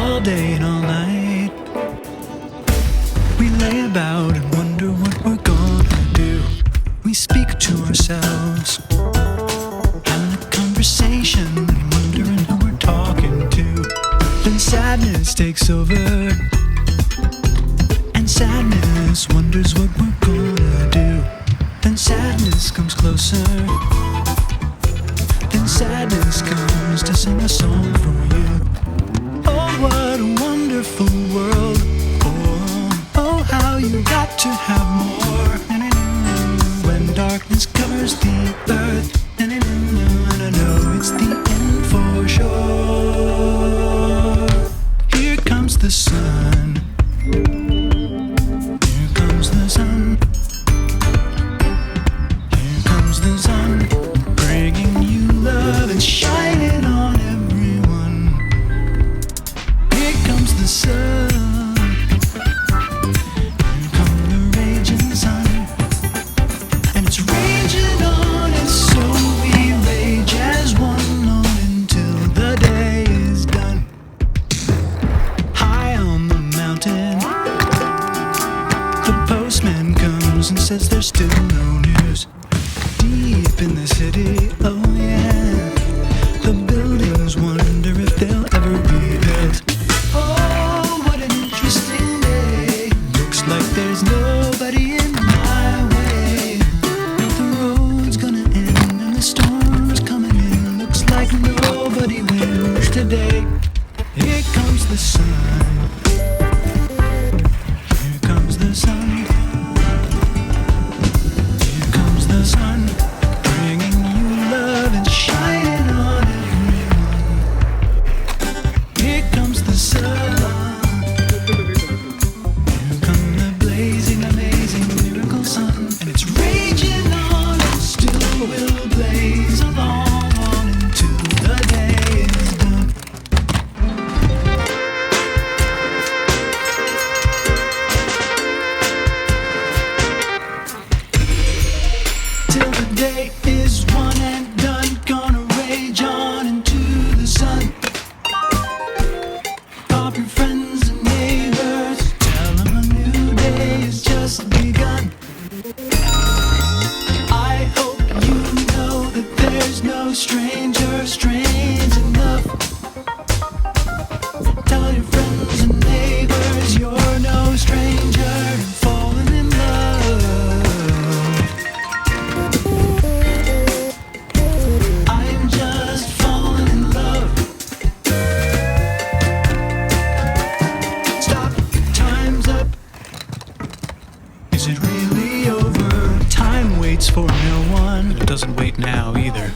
all day and all night. We lay about and wonder what we're gonna do. We speak to ourselves, having a conversation and wondering who we're talking to. Then sadness takes over, and sadness wonders what we're gonna do. Then sadness comes closer, then sadness comes to sing a song for you. Oh, what a wonderful world. Oh, how you got to have more. When darkness covers the earth, I know it's the end for sure. Here comes the sun. Here comes the sun. Here comes the sun, bringing you love and shining on everyone. Here comes the sun. Here comes the raging sun, and it's raging on, and so we rage as one on until the day is done. High on the mountain, the postman comes and says there's still no news. Deep in the city, oh yeah, the buildings wonder if they'll ever be built. Oh, what an interesting day. Looks like there's nobody in my way. The road's gonna end and the storm's coming in. Looks like nobody wins today. Here comes the sun. Here comes the sun. Here comes the sun, bringing you love and shining on everyone. Here comes the sun. Here come the blazing, amazing, miracle sun, and it's raging on and still will blaze along on until the day is done. Till the day is one and done, gonna rage on into the sun. Call your friends and neighbors, tell them a new day has just begun. I hope you know that there's no stranger strange enough. Tell your friends and neighbors you're no stranger to falling in love. I'm just falling in love. Stop, time's up. Is it really over? Time waits for no one. It doesn't wait now either.